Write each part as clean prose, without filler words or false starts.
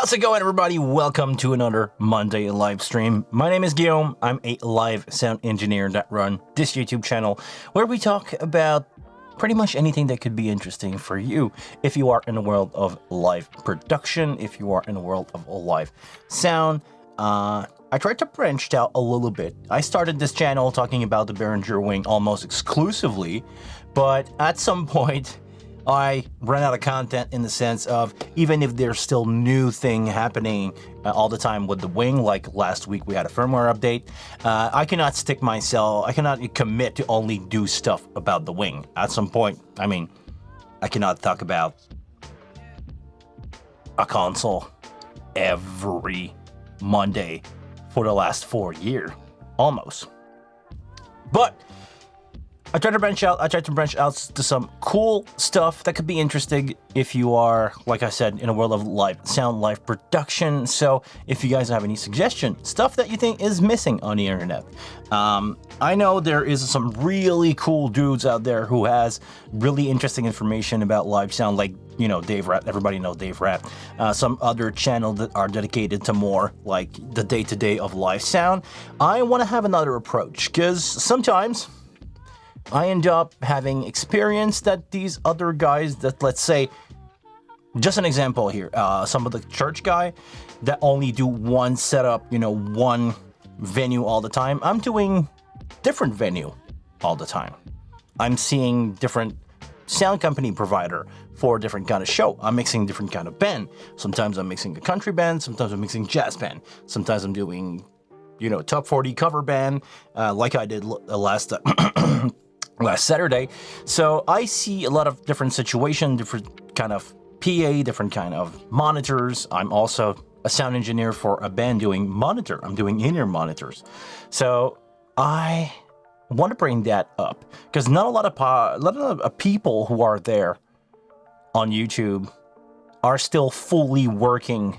How's it going, everybody? Welcome to another Monday live stream. My name is Guillaume. I'm a live sound engineer that run this YouTube channel where we talk about pretty much anything that could be interesting for you if you are in the world of live production, if you are in the world of live sound. I tried to branch out a little bit. I started this channel talking about the Behringer Wing almost exclusively, but at some point I ran out of content in the sense of, even if there's still new thing happening all the time with the Wing, like last week we had a firmware update, I cannot commit to only do stuff about the Wing. At some point, I cannot talk about a console every Monday for the last 4 years, almost. But I tried to branch out to some cool stuff that could be interesting if you are, like I said, in a world of live sound, live production. So if you guys have any suggestions, stuff that you think is missing on the internet. I know there is some really cool dudes out there who has really interesting information about live sound, like, you know, Dave Rapp. Everybody knows Dave Rapp. Some other channels that are dedicated to more like the day-to-day of live sound. I want to have another approach, because sometimes I end up having experience that these other guys that, let's say, just an example here, some of the church guy that only do one setup, you know, one venue all the time. I'm doing different venue all the time. I'm seeing different sound company provider for a different kind of show. I'm mixing different kind of band. Sometimes I'm mixing a country band. Sometimes I'm mixing jazz band. Sometimes I'm doing, you know, top 40 cover band, like I did last Saturday. So I see a lot of different situations, different kind of PA, different kind of monitors. I'm also a sound engineer for a band doing monitor. I'm doing in-ear monitors. So I want to bring that up because not a lot of people who are there on YouTube are still fully working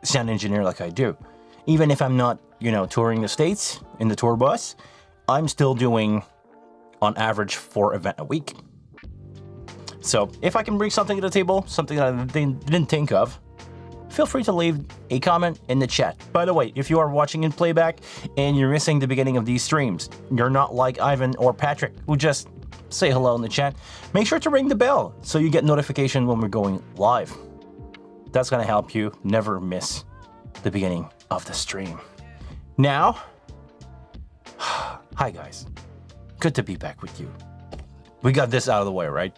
sound engineer like I do. Even if I'm not, you know, touring the States in the tour bus, I'm still doing on average 4 events a week. So if I can bring something to the table, something that I didn't think of, feel free to leave a comment in the chat. By the way, if you are watching in playback and you're missing the beginning of these streams, you're not like Ivan or Patrick who just say hello in the chat, make sure to ring the bell so you get notification when we're going live. That's gonna help you never miss the beginning of the stream. Now, hi guys. Good to be back with you. We got this out of the way, right?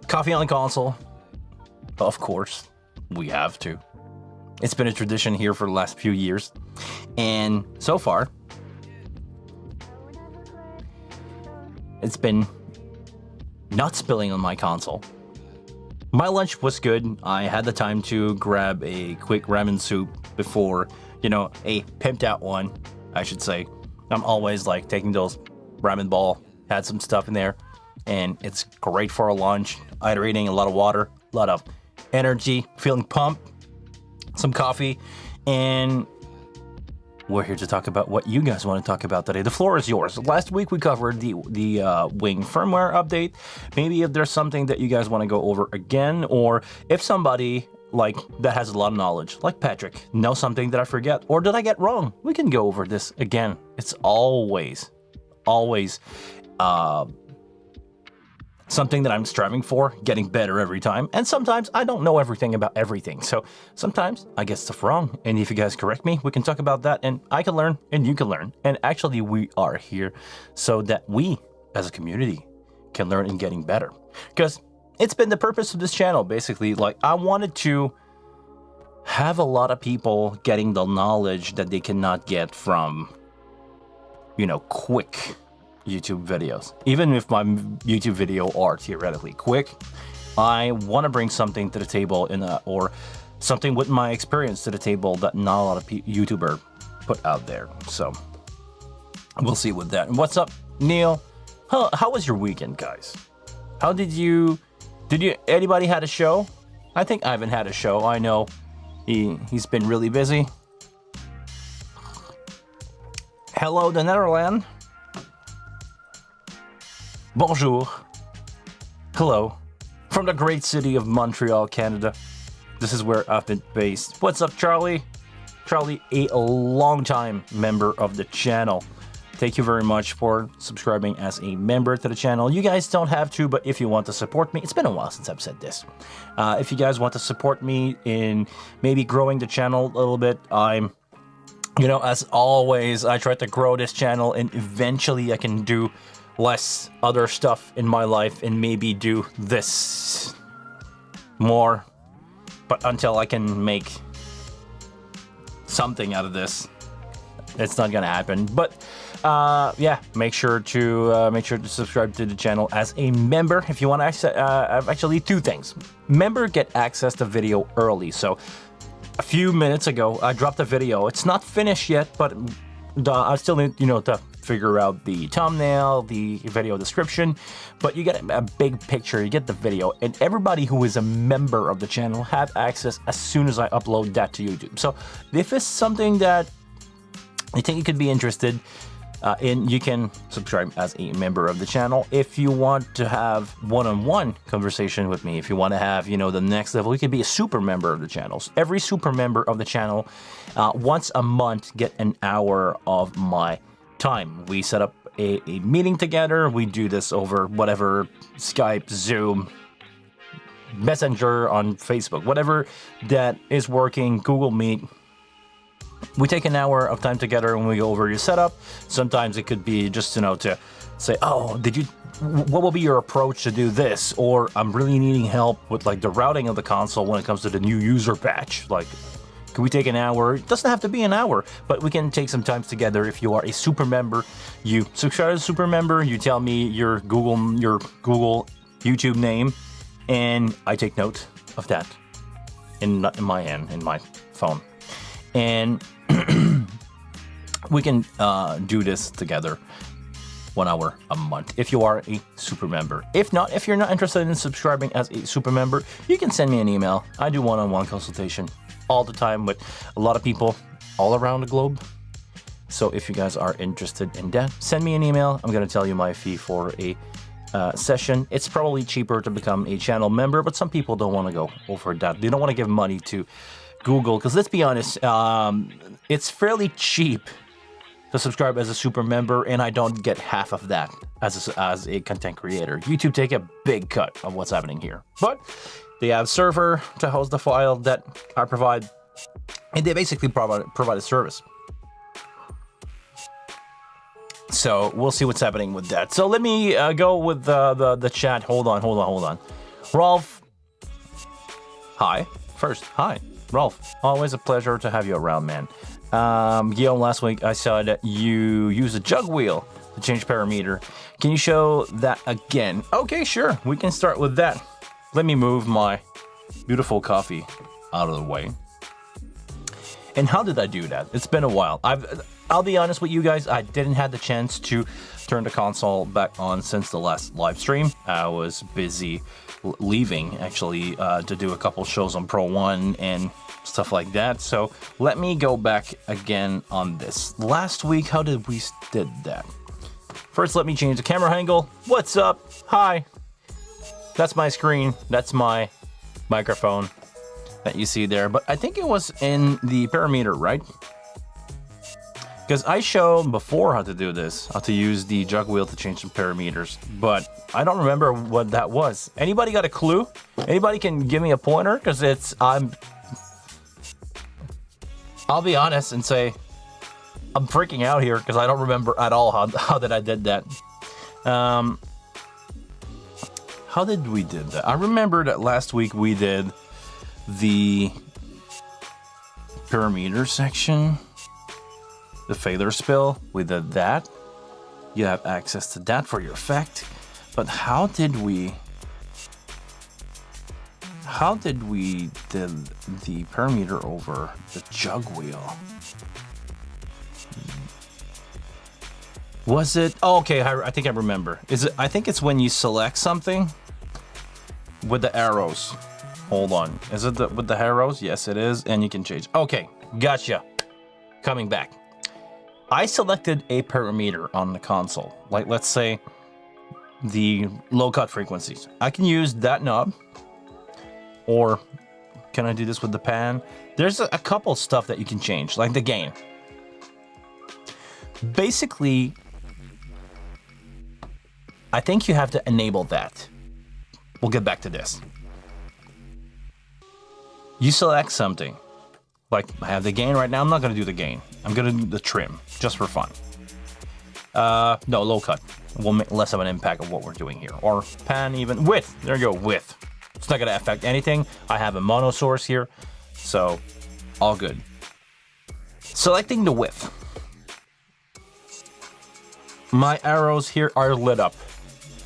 Coffee on the console. Of course, we have to. It's been a tradition here for the last few years. And so far, it's been not spilling on my console. My lunch was good. I had the time to grab a quick ramen soup before, you know, a pimped out one, I should say. I'm always like taking those ramen ball, had some stuff in there, and it's great for a lunch. Hydrating, a lot of water, a lot of energy, feeling pumped, some coffee, and we're here to talk about what you guys want to talk about today. The floor is yours. Last week we covered the Wing firmware update. Maybe if there's something that you guys want to go over again, or if somebody like that has a lot of knowledge, like Patrick, knows something that I forget or did I get wrong, we can go over this again. It's always something that I'm striving for, getting better every time. And sometimes I don't know everything about everything. So sometimes I get stuff wrong. And if you guys correct me, we can talk about that and I can learn and you can learn. And actually we are here so that we as a community can learn and getting better. Because it's been the purpose of this channel, basically. Like, I wanted to have a lot of people getting the knowledge that they cannot get from, you know, quick YouTube videos. Even if my YouTube video are theoretically quick, I want to bring something to the table or something with my experience to the table that not a lot of YouTuber put out there. So we'll see with that. And what's up, Neil? How was your weekend, guys? How did you anybody had a show? I think Ivan had a show. I know he's been really busy. Hello, the Netherlands. Bonjour. Hello. from the great city of Montreal, Canada. This is where I've been based. What's up, Charlie? Charlie, a long-time member of the channel. Thank you very much for subscribing as a member to the channel. You guys don't have to, but if you want to support me, it's been a while since I've said this. If you guys want to support me in maybe growing the channel a little bit, as always, I try to grow this channel and eventually I can do less other stuff in my life and maybe do this more. But until I can make something out of this, it's not gonna happen. But yeah, make sure to subscribe to the channel as a member if you want to. Actually, two things. Member get access to video early. So a few minutes ago, I dropped a video. It's not finished yet, but I still need to figure out the thumbnail, the video description. But you get a big picture. You get the video, and everybody who is a member of the channel have access as soon as I upload that to YouTube. So if it's something that you think you could be interested in, you can subscribe as a member of the channel. If you want to have one-on-one conversation with me, if you want to have, the next level, you can be a super member of the channels. Every super member of the channel, once a month, get an hour of my time. We set up a meeting together. We do this over whatever, Skype, Zoom, Messenger on Facebook, whatever that is working, Google Meet. We take an hour of time together and we go over your setup. Sometimes it could be just, to say, oh, what will be your approach to do this? Or I'm really needing help with the routing of the console when it comes to the new user patch. Can we take an hour? It doesn't have to be an hour, but we can take some time together. If you are a super member, you subscribe as a super member, you tell me your Google YouTube name, and I take note of that in my phone. And we can do this together 1 hour a month if you are a super member. If not, if you're not interested in subscribing as a super member, you can send me an email. I do one-on-one consultation all the time with a lot of people all around the globe. So if you guys are interested in that, send me an email. I'm going to tell you my fee for a session. It's probably cheaper to become a channel member, but some people don't want to go over that. They don't want to give money to Google, because let's be honest, it's fairly cheap to subscribe as a super member, and I don't get half of that as a content creator. YouTube take a big cut of what's happening here, but they have server to host the file that I provide, and they basically provide a service. So we'll see what's happening with that. So let me go with the chat. Hold on. Rolf, hi. First, hi. Rolf, always a pleasure to have you around, man. Guillaume, last week I saw that you used a jug wheel to change parameter. Can you show that again? Okay, sure. We can start with that. Let me move my beautiful coffee out of the way. And how did I do that? It's been a while. I'll be honest with you guys, I didn't have the chance to turn the console back on since the last live stream. I was busy leaving, actually, to do a couple shows on Pro 1 and stuff like that. So let me go back again on this. Last week, how did we did that? First, let me change the camera angle. What's up? Hi. That's my screen. That's my microphone that you see there. But I think it was in the parameter, right? Because I showed before how to do this, how to use the jug wheel to change some parameters, but I don't remember what that was. Anybody got a clue? Anybody can give me a pointer? Because I'll be honest and say I'm freaking out here because I don't remember at all how that I did that. How did we did that? I remember that last week we did the parameter section. The failure spill, we did that. You have access to that for your effect. But how did we did the parameter over the jug wheel? Was it? Oh, okay, I think I remember. I think it's when you select something with the arrows. Hold on. Is it with the arrows? Yes, it is. And you can change. Okay, gotcha. Coming back. I selected a parameter on the console. Like, let's say the low cut frequencies. I can use that knob, or can I do this with the pan? There's a couple stuff that you can change, like the gain. Basically, I think you have to enable that. We'll get back to this. You select something. Like, I have the gain right now. I'm not going to do the gain. I'm going to do the trim, just for fun. No, low cut. Will make less of an impact of what we're doing here. Or pan even. Width. There you go, width. It's not going to affect anything. I have a mono source here, so all good. Selecting the width. My arrows here are lit up.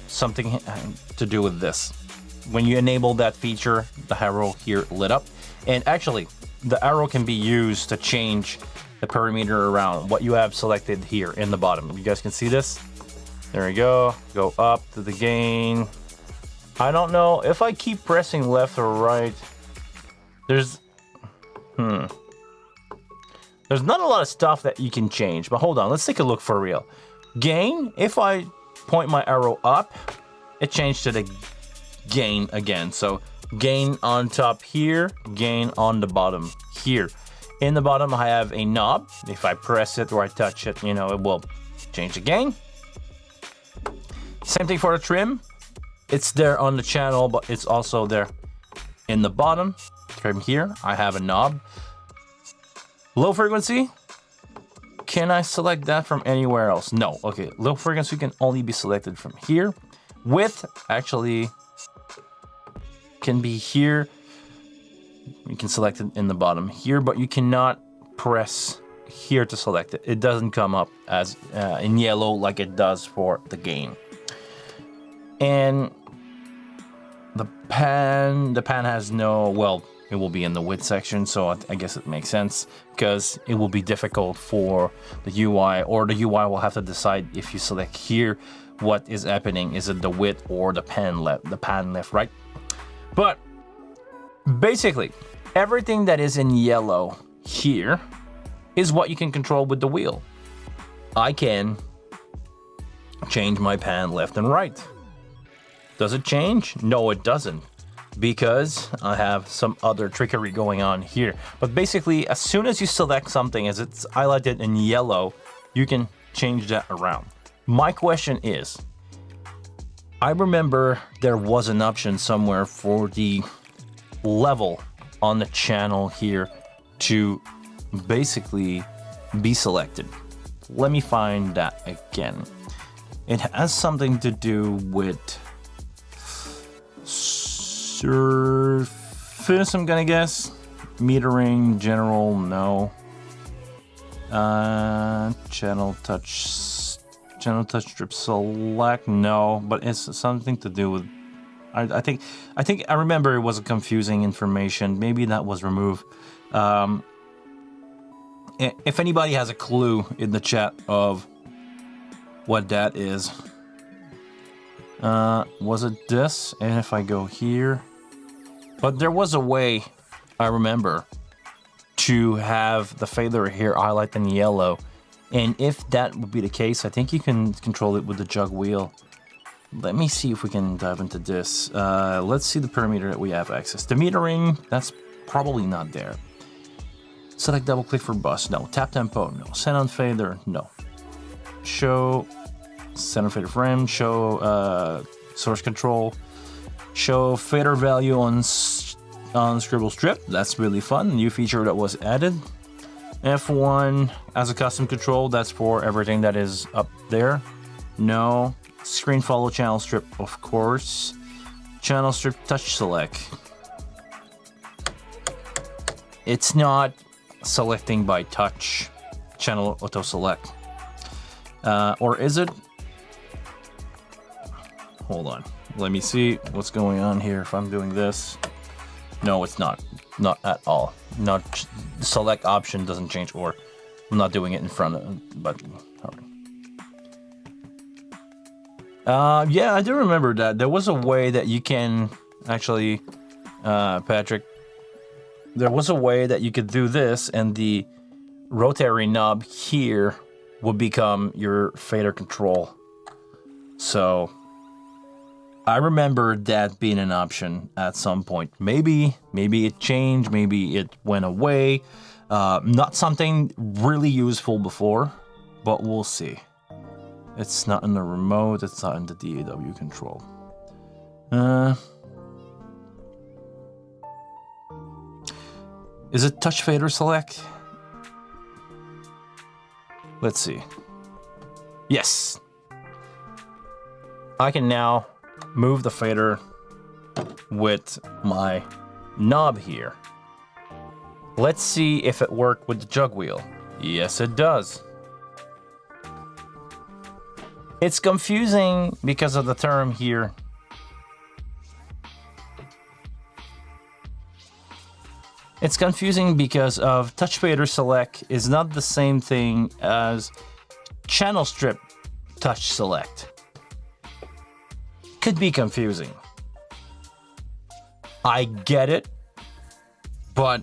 Something to do with this. When you enable that feature, the arrow here lit up. And actually, the arrow can be used to change the perimeter around what you have selected here in the bottom. You guys can see this? There we go. Go up to the gain. I don't know if I keep pressing left or right. There's not a lot of stuff that you can change, but hold on, let's take a look for real. Gain, if I point my arrow up, it changed to the gain again. So gain on top here, gain on the bottom here. In the bottom, I have a knob. If I press it or I touch it, it will change the gain. Same thing for the trim. It's there on the channel, but it's also there in the bottom. Trim here, I have a knob. Low frequency. Can I select that from anywhere else? No. Okay, low frequency can only be selected from here. Width actually can be here. You can select it in the bottom here, but you cannot press here to select it. It doesn't come up as in yellow like it does for the gain. And the pan has no, well, it will be in the width section, so I guess it makes sense because it will be difficult for the UI, or the UI will have to decide if you select here what is happening. Is it the width or the pan left, right? But basically, everything that is in yellow here is what you can control with the wheel. I can change my pan left and right. Does it change? No, it doesn't, because I have some other trickery going on here. But basically, as soon as you select something as it's highlighted in yellow, you can change that around. My question is, I remember there was an option somewhere for the level on the channel here to basically be selected. Let me find that again. It has something to do with surface, I'm gonna guess. Metering, general, no. Channel touch strip select, no. But it's something to do with. I think I remember it was a confusing information. Maybe that was removed. If anybody has a clue in the chat of what that is. Was it this? And if I go here, but there was a way, I remember, to have the fader here highlight in yellow, and if that would be the case, I think you can control it with the jug wheel. Let me see if we can dive into this. Let's see the perimeter that we have access. The metering, that's probably not there. Select double click for bus, no. Tap tempo, no. Send on fader, no. Show center fader frame, show source control, show fader value on scribble strip. That's really fun. New feature that was added. F1 as a custom control. That's for everything that is up there. No. Screen follow channel strip, of course. Channel strip touch select. It's not selecting by touch. Channel auto select. Or is it? Hold on. Let me see what's going on here if I'm doing this. No, it's not. Not at all. Not the select option doesn't change, or I'm not doing it in front of the button. All right. Yeah, I do remember that. There was a way that you can actually, Patrick, there was a way that you could do this, and the rotary knob here would become your fader control. So I remember that being an option at some point. Maybe it changed, maybe it went away. Not something really useful before, but we'll see. It's not in the remote, it's not in the DAW control. Is it touch fader select? Let's see. Yes. I can now move the fader with my knob here. Let's see if it worked with the jug wheel. Yes, it does. It's confusing because of the term here. It's confusing because of touch fader select is not the same thing as channel strip touch select. Could be confusing. I get it, but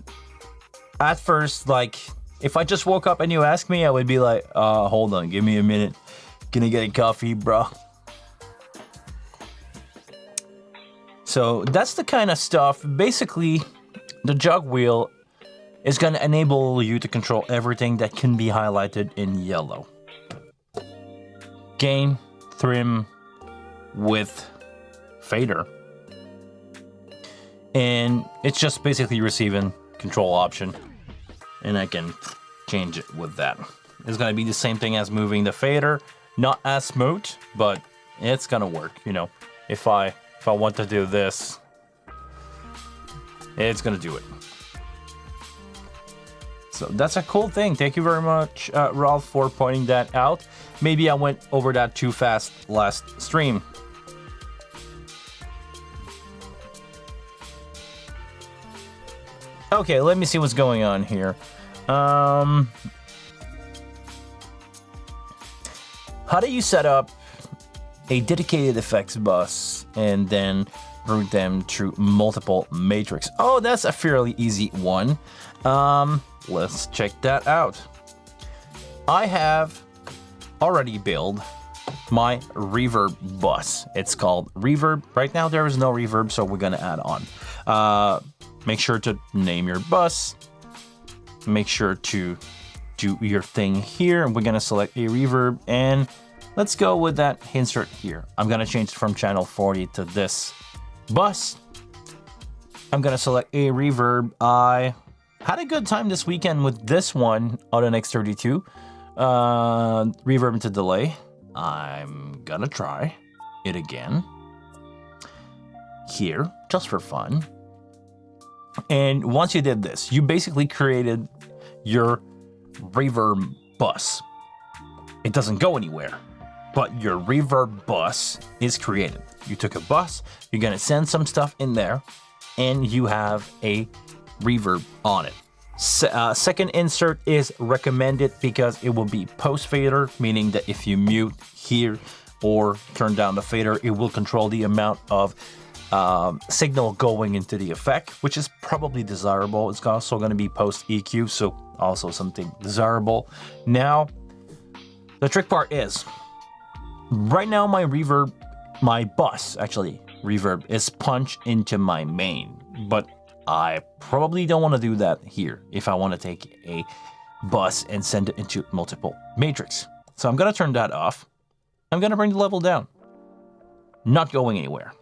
at first, like, if I just woke up and you asked me, I would be like, hold on, give me a minute. Gonna get a coffee, bro. So that's the kind of stuff. Basically, the jug wheel is gonna enable you to control everything that can be highlighted in yellow. Gain, trim, width, fader. And it's just basically receiving control option. And I can change it with that. It's gonna be the same thing as moving the fader. Not as smooth, but it's gonna work, you know. If I want to do this, it's gonna do it. So that's a cool thing. Thank you very much, Ralph, for pointing that out. Maybe I went over that too fast last stream. Okay, let me see what's going on here. How do you set up a dedicated effects bus and then route them through multiple matrix? Oh, that's a fairly easy one. Let's check that out. I have already built my reverb bus. It's called reverb. Right now there is no reverb, so we're gonna add on. Make sure to name your bus. Make sure to do your thing here. We're gonna select a reverb and let's go with that insert here. I'm gonna change it from channel 40 to this bus. I'm gonna select a reverb. I had a good time this weekend with this one on an X32. Reverb into delay. I'm gonna try it again here just for fun. And once you did this, you basically created your reverb bus. It doesn't go anywhere, but your reverb bus is created. You took a bus, you're gonna send some stuff in there, and you have a reverb on it. Second insert is recommended because it will be post fader, meaning that if you mute here or turn down the fader, it will control the amount of signal going into the effect, which is probably desirable. It's also going to be post EQ, so also something desirable. Now, the trick part is, right now my bus reverb is punched into my main, but I probably don't want to do that here if I want to take a bus and send it into multiple matrix. So I'm going to turn that off. I'm going to bring the level down. Not going anywhere.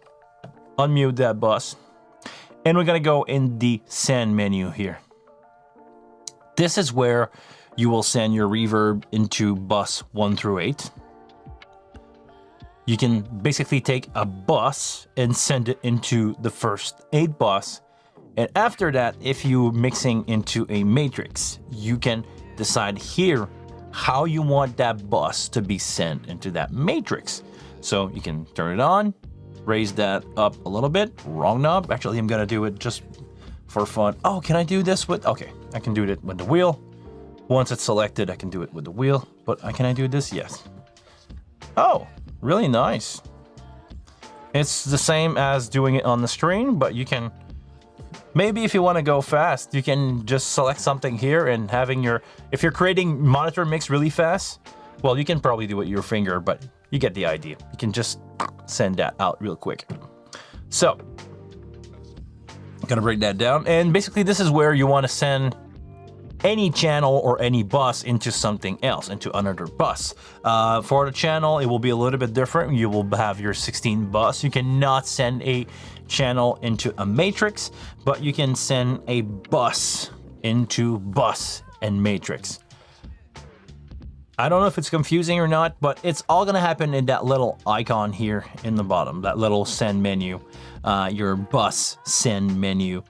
Unmute that bus. And we're going to go in the send menu here. This is where you will send your reverb into bus 1 through 8. You can basically take a bus and send it into the first 8 bus. And after that, if you're mixing into a matrix, you can decide here how you want that bus to be sent into that matrix. So you can turn it on, raise that up a little bit. Wrong knob. Actually, I'm gonna do it just for fun. Oh, can I do this with? Okay, I can do it with the wheel. Once it's selected, I can do it with the wheel. But can I do this? Yes. Oh, really nice. It's the same as doing it on the screen, but you can. Maybe if you want to go fast, you can just select something here and having your, if you're creating monitor mix really fast, well, you can probably do it with your finger, but you get the idea. You can just send that out real quick. So, gonna break that down. And basically this is where you want to send any channel or any bus into something else, into another bus. For the channel, it will be a little bit different. You will have your 16 bus. You cannot send a channel into a matrix, but you can send a bus into bus and matrix. I don't know if it's confusing or not, but it's all gonna happen in that little icon here in the bottom, that little send menu, your bus send menu.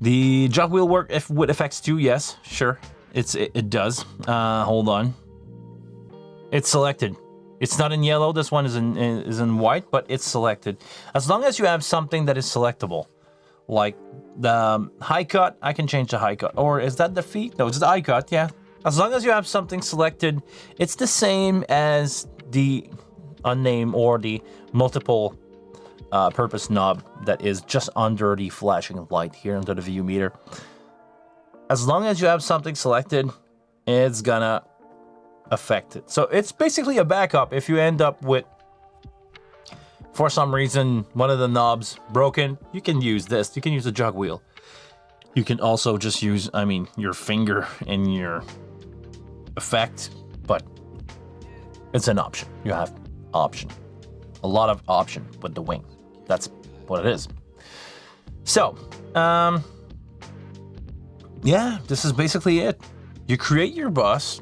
The jog wheel work with effects too, yes, sure, it does. Hold on, it's selected. It's not in yellow. This one is in white, but it's selected. As long as you have something that is selectable, like the high cut, I can change the high cut. Or is that the feet? No, it's the high cut. Yeah. As long as you have something selected, it's the same as the unnamed or the multiple purpose knob that is just under the flashing light here under the view meter. As long as you have something selected, it's gonna affect it. So it's basically a backup if you end up with, for some reason, one of the knobs broken. You can use this. You can use the jog wheel. You can also just use, I mean, your finger in your effect, but it's an option. You have option. A lot of option with the wing. That's what it is. So, yeah, this is basically it. You create your bus.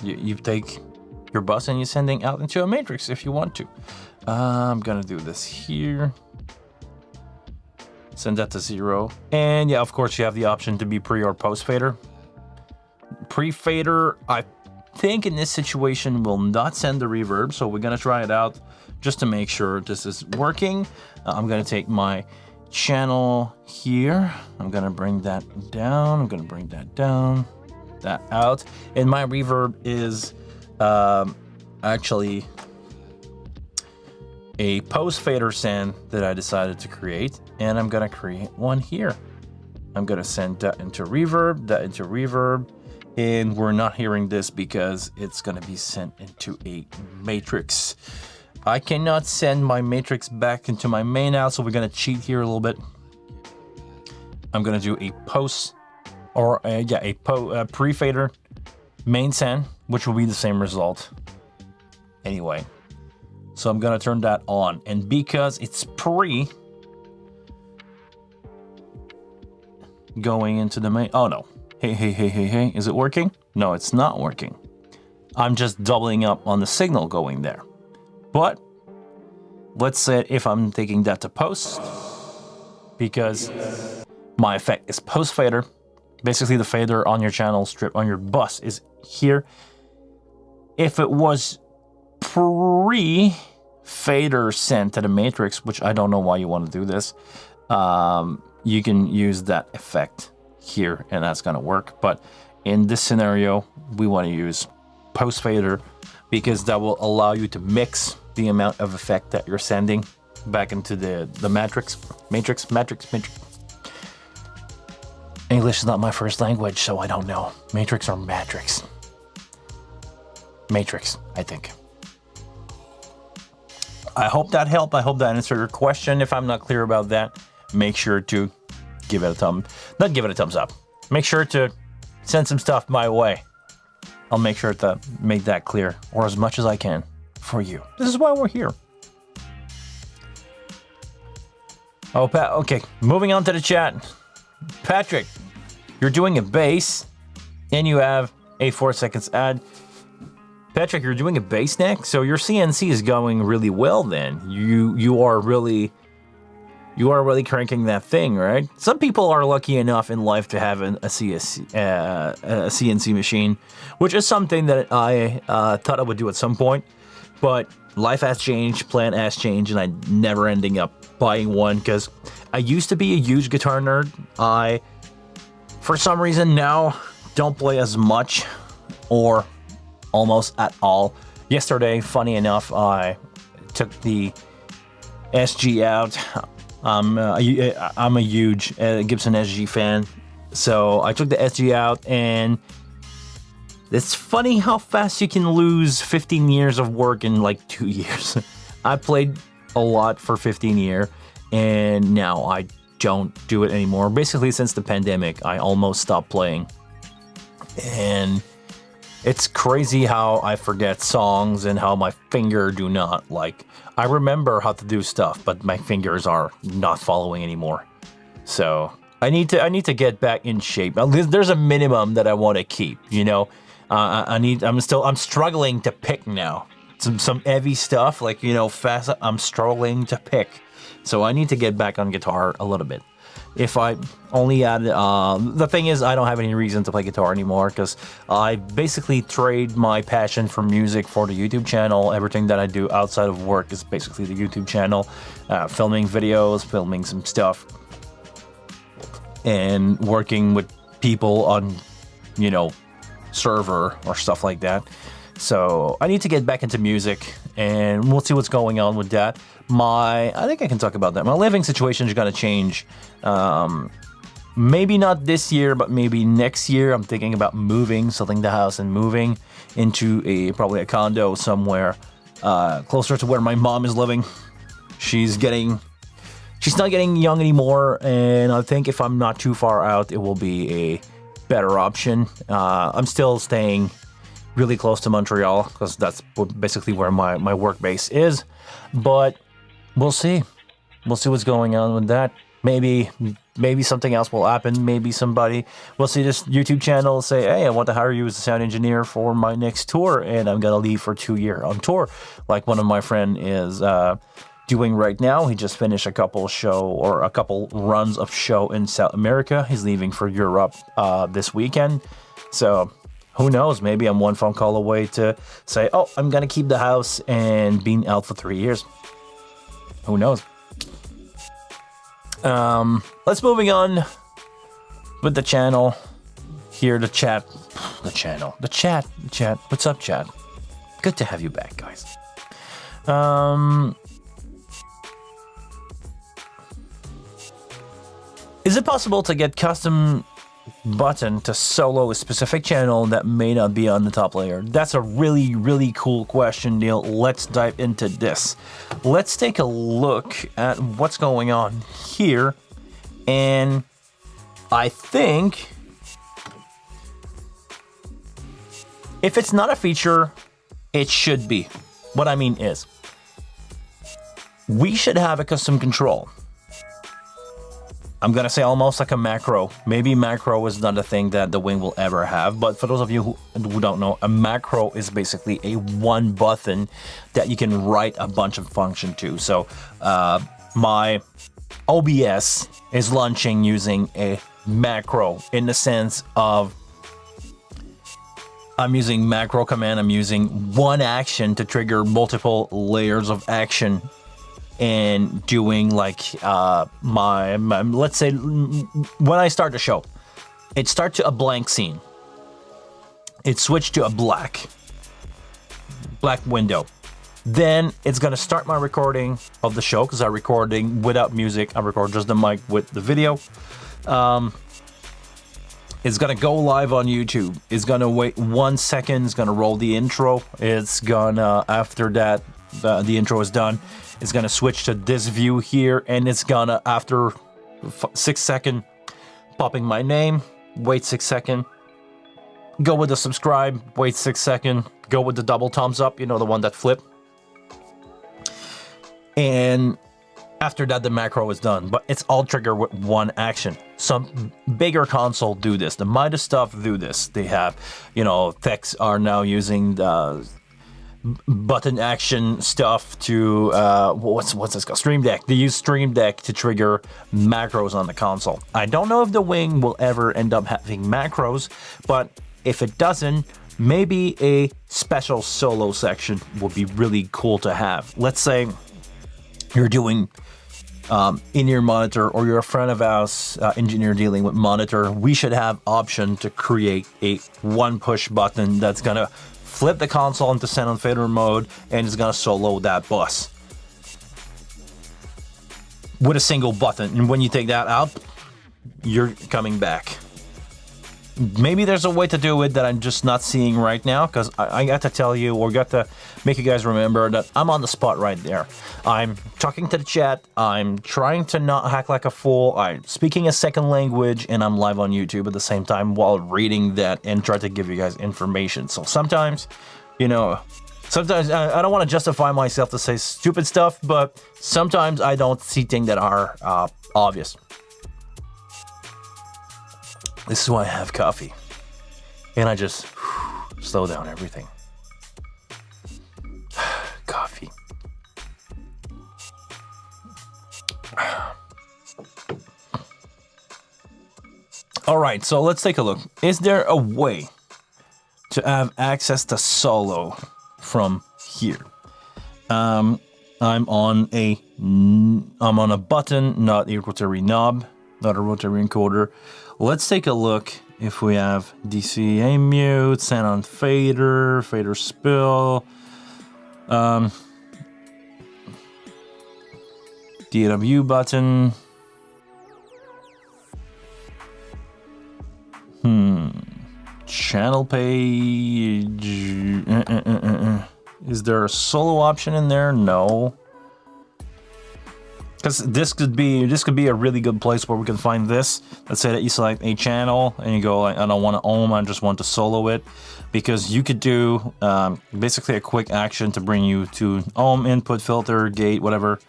You take your bus and you're sending out into a matrix if you want to. I'm gonna do this here. Send that to 0. And yeah, of course, you have the option to be pre or post fader. Pre fader, I think in this situation will not send the reverb, so we're gonna try it out just to make sure this is working. I'm gonna take my channel here. I'm gonna bring that down. I'm gonna bring that down, that out. And my reverb is actually a post fader send that I decided to create, and I'm gonna create one here. I'm gonna send that into reverb, and we're not hearing this because it's gonna be sent into a matrix. I cannot send my matrix back into my main out, so we're gonna cheat here a little bit. I'm gonna do a post, or a pre-fader main send, which will be the same result anyway. So I'm gonna turn that on, and because it's pre going into the main, oh no, hey, is it working? No, it's not working. I'm just doubling up on the signal going there. But let's say if I'm taking that to post, because my effect is post fader, basically the fader on your channel strip on your bus is here. If it was pre fader sent to the matrix, which I don't know why you want to do this, you can use that effect here and that's gonna work. But in this scenario, we want to use post fader because that will allow you to mix the amount of effect that you're sending back into the matrix. English is not my first language, so I don't know. Matrix or matrix? Matrix, I think. I hope that helped. I hope that answered your question. If I'm not clear about that, make sure to give it a thumbs up. Make sure to send some stuff my way. I'll make sure to make that clear, or as much as I can for you. This is why we're here. Oh, okay, moving on to the chat. Patrick, you're doing a bass, and you have a 4 seconds ad. Patrick, you're doing a bass neck, so your CNC is going really well. Then you are really cranking that thing, right? Some people are lucky enough in life to have a CNC machine, which is something that I thought I would do at some point, but life has changed, plan has changed, and I never ending up buying one because I used to be a huge guitar nerd. I, for some reason now, don't play as much or almost at all. Yesterday, funny enough, I took the SG out. I'm a huge Gibson SG fan, so I took the SG out and It's funny how fast you can lose 15 years of work in like 2 years. I played a lot for 15 years, and now I don't do it anymore. Basically, since the pandemic, I almost stopped playing. And it's crazy how I forget songs and how my finger do not, like, I remember how to do stuff, but my fingers are not following anymore. So I need to get back in shape. There's a minimum that I want to keep, you know. I'm struggling to pick now. Some heavy stuff, like, you know, fast. I'm struggling to pick. So I need to get back on guitar a little bit. If I only had, the thing is, I don't have any reason to play guitar anymore because I basically trade my passion for music for the YouTube channel. Everything that I do outside of work is basically the YouTube channel, filming videos, filming some stuff, and working with people on, you know, server or stuff like that. So I need to get back into music, and we'll see what's going on with that. I think I can talk about that. My living situation is going to change. Maybe not this year, but maybe next year. I'm thinking about selling the house and moving into probably a condo somewhere closer to where my mom is living. She's not getting young anymore, and I think if I'm not too far out, it will be a better option. I'm still staying really close to Montreal because that's basically where my work base is, but we'll see what's going on with that. Maybe something else will happen. Maybe somebody will see this YouTube channel, say, hey, I want to hire you as a sound engineer for my next tour, and I'm gonna leave for 2 years on tour, like one of my friend is doing right now. He just finished a couple runs of show in South America. He's leaving for Europe this weekend. So who knows? Maybe I'm one phone call away to say, oh, I'm going to keep the house and being out for 3 years. Who knows? Let's moving on with the channel. Here, the chat. What's up, chat? Good to have you back, guys. Is it possible to get custom button to solo a specific channel that may not be on the top layer? That's a really, really cool question, Neil. Let's dive into this. Let's take a look at what's going on here. And I think if it's not a feature, it should be. What I mean is, we should have a custom control. I'm going to say almost like a macro. Maybe macro is not a thing that the Wing will ever have, but for those of you who don't know, a macro is basically a one button that you can write a bunch of function to. So my OBS is launching using a macro in the sense of I'm using macro command. I'm using one action to trigger multiple layers of action. And doing like my let's say when I start the show, it starts to a blank scene. It switched to a black window. Then it's gonna start my recording of the show because I'm recording without music. I record just the mic with the video. It's gonna go live on YouTube. It's gonna wait 1 second. It's gonna roll the intro. It's gonna after that the intro is done. It's gonna switch to this view here, and it's gonna, after 6 seconds, popping my name, wait 6 seconds, go with the subscribe, wait 6 seconds, go with the double thumbs up, you know, the one that flip. And after that, the macro is done, but it's all triggered with one action. Some bigger console do this. The Midas stuff do this. They have, you know, techs are now using the button action stuff to what's this called? Stream Deck. They use Stream Deck to trigger macros on the console. I don't know if the Wing will ever end up having macros, but if it doesn't, maybe a special solo section would be really cool to have. Let's say you're doing in-ear monitor, or you're a friend of ours, engineer dealing with monitor. We should have option to create a one push button that's gonna flip the console into sound fader mode, and it's gonna solo that bus with a single button. And when you take that out, you're coming back. maybe there's a way to do it that I'm just not seeing right now, because I got to tell you, or got to make you guys remember that I'm on the spot right there. I'm talking to the chat, I'm trying to not act like a fool, I'm speaking a second language, and I'm live on YouTube at the same time while reading that and try to give you guys information. So sometimes, you know, sometimes I don't want to justify myself to say stupid stuff, but sometimes I don't see things that are obvious. This is why I have coffee. And I just slow down everything. Coffee. All right, so let's take a look. Is there a way to have access to solo from here? I'm on a button, not a rotary knob, not a rotary encoder. Let's take a look if we have DCA mute, send on fader, fader spill, DAW button. Channel page. Is there a solo option in there? No. Because this could be a really good place where we can find this. Let's say that you select a channel and you go like, I don't want to ohm, I just want to solo it. Because you could do basically a quick action to bring you to ohm, input, filter, gate, whatever.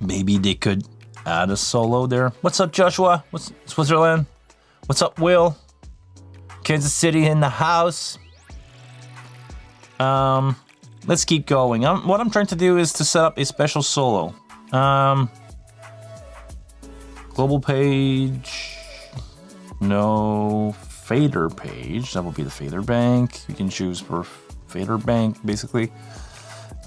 Maybe they could add a solo there. What's up, Joshua? What's Switzerland? What's up, Will? Kansas City in the house. Let's keep going. What I'm trying to do is to set up a special solo. Global page. No. Fader page. That will be the fader bank. You can choose for fader bank, basically.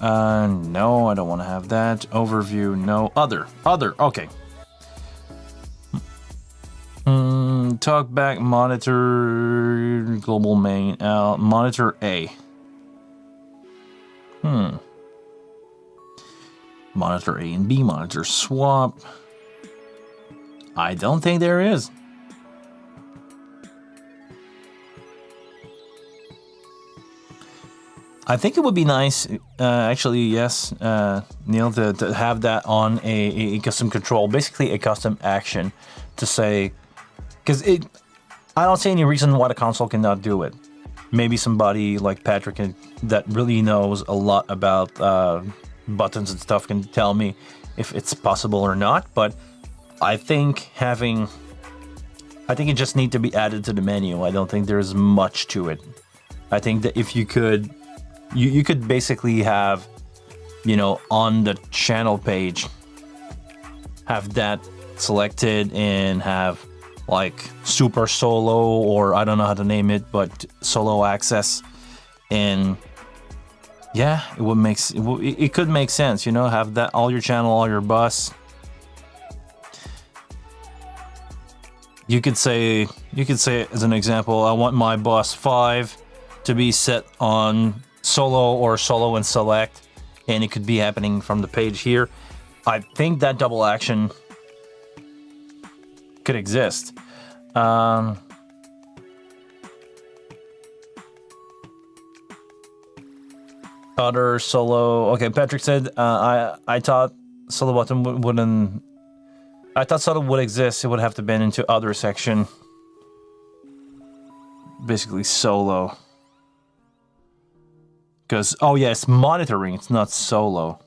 No, I don't want to have that. Overview, no. Other. Okay. Talkback, monitor, global main, monitor A. Monitor A and B, monitor swap. I don't think there is. I think it would be nice, actually, yes, Neil, to have that on a custom control, basically a custom action to say, because I don't see any reason why the console cannot do it. Maybe somebody like Patrick that really knows a lot about buttons and stuff can tell me if it's possible or not, but I think it just needs to be added to the menu. I don't think there's much to it. I think that if you could, you could basically have, you know, on the channel page, have that selected and have like super solo, or I don't know how to name it, but solo access. And yeah, it could make sense, you know, have that all your channel, all your bus. You could say as an example, I want my bus 5 to be set on solo or solo and select, and it could be happening from the page here. I think that double action could exist. Other solo. Okay, Patrick said I thought solo button wouldn't. I thought solo would exist. It would have to been into other section. Basically solo. Because oh yeah, it's monitoring. It's not solo.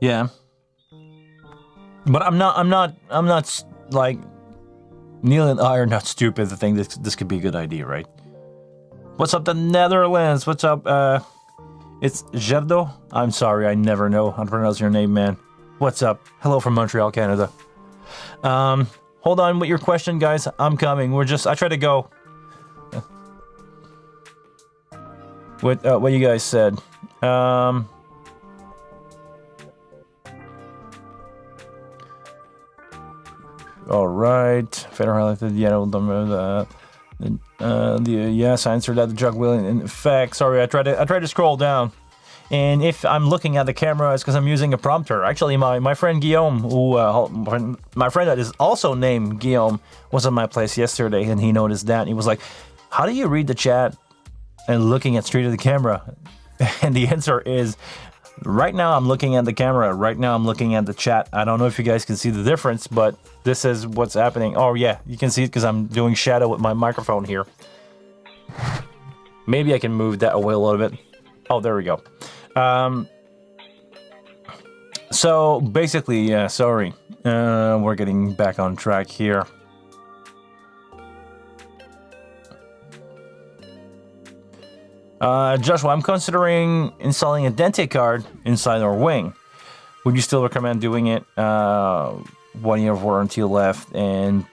Yeah. But I'm not like Neil and I are not stupid to think this could be a good idea, right? What's up, the Netherlands? What's up? It's Gerdo. I'm sorry, I never know how to pronounce your name, man. What's up? Hello from Montreal, Canada. Hold on with your question, guys. I'm coming. I try to go with what you guys said. All right. Federal highlighted. Yeah, yes, I answered that. The jug will. In fact, sorry, I tried to scroll down, And if I'm looking at the camera, it's because I'm using a prompter. Actually, my friend Guillaume, my friend that is also named Guillaume, was in my place yesterday, and he noticed that. And he was like, how do you read the chat and looking at straight at the camera? And the answer is, right now I'm looking at the camera. Right now I'm looking at the chat. I don't know if you guys can see the difference, but this is what's happening. Oh yeah, you can see it because I'm doing shadow with my microphone here. Maybe I can move that away a little bit. Oh, there we go. So basically, yeah, sorry. We're getting back on track here. Joshua, I'm considering installing a Dante card inside our wing. Would you still recommend doing it? 1 year of warranty left and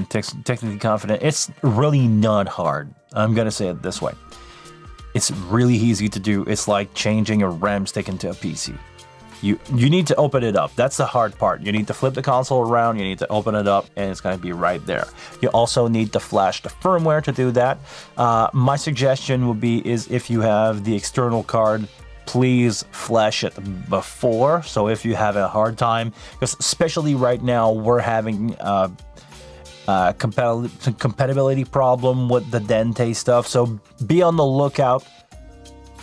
technically confident. It's really not hard. I'm gonna say it this way. It's really easy to do. It's like changing a RAM stick into a PC. You need to open it up. That's the hard part. You need to flip the console around, you need to open it up, and it's going to be right there. You also need to flash the firmware to do that. My suggestion would be is if you have the external card, please flash it before. So if you have a hard time, because especially right now, we're having compatibility problem with the Dante stuff, so be on the lookout.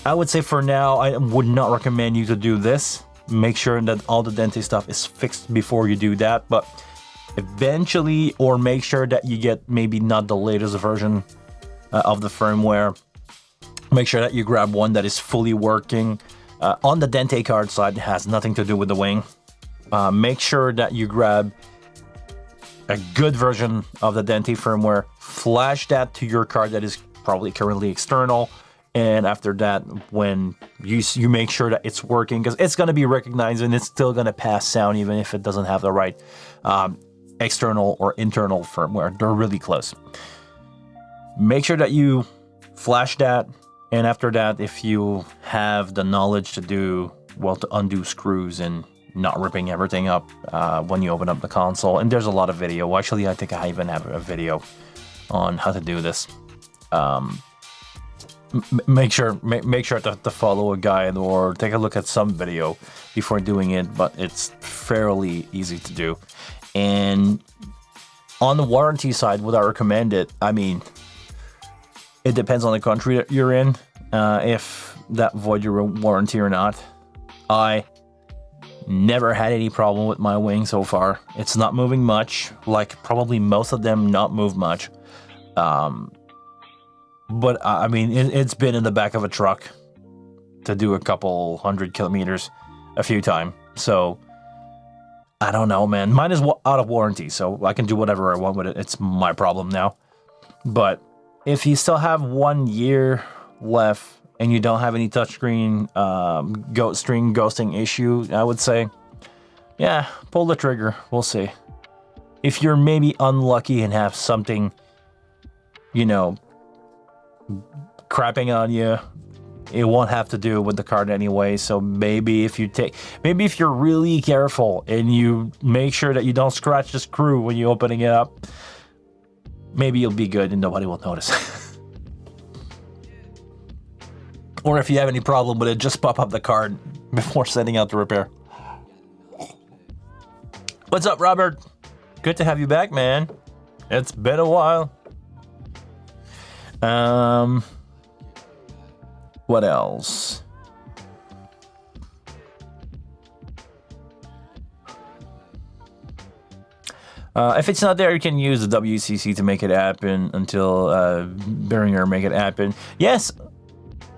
I would say for now, I would not recommend you to do this. Make sure that all the Dante stuff is fixed before you do that, but eventually, or make sure that you get maybe not the latest version of the firmware. Make sure that you grab one that is fully working. On the Dante card side, it has nothing to do with the wing. Make sure that you grab a good version of the Dante firmware, flash that to your card that is probably currently external, and after that, when you make sure that it's working, because it's going to be recognized and it's still going to pass sound even if it doesn't have the right external or internal firmware. They're really close. Make sure that you flash that, and after that, if you have the knowledge to undo screws and not ripping everything up when you open up the console. And there's a lot of video. Actually, I think I even have a video on how to do this. Make sure to follow a guide or take a look at some video before doing it, but it's fairly easy to do. And on the warranty side, would I recommend it? I mean, it depends on the country that you're in, if that void your warranty or not. I never had any problem with my wing so far. It's not moving much, like probably most of them not move much. But I mean, it's been in the back of a truck to do a couple 100 kilometers a few times. So I don't know, man. Mine is out of warranty, so I can do whatever I want with it. It's my problem now. But if you still have 1 year left and you don't have any touchscreen string ghosting issue, I would say, yeah, pull the trigger. We'll see. If you're maybe unlucky and have something, crapping on you, it won't have to do with the card anyway. So maybe if you're really careful and you make sure that you don't scratch the screw when you're opening it up, maybe you'll be good and nobody will notice. Or if you have any problem with it, just pop up the card before sending out the repair. What's up, Robert? Good to have you back, man. It's been a while. What else? If it's not there, you can use the WCC to make it happen until Beringer make it happen. Yes.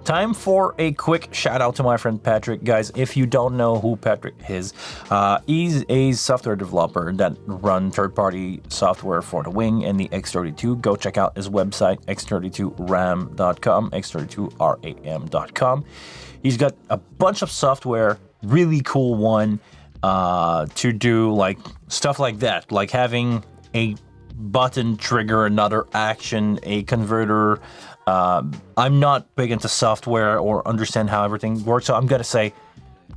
Time for a quick shout out to my friend Patrick. Guys, if you don't know who Patrick is, he's a software developer that runs third-party software for the Wing and the X32. Go check out his website, x32ram.com, x32ram.com. He's got a bunch of software, really cool one, to do like stuff like that, like having a button trigger another action, a converter. I'm not big into software or understand how everything works, so I'm gonna say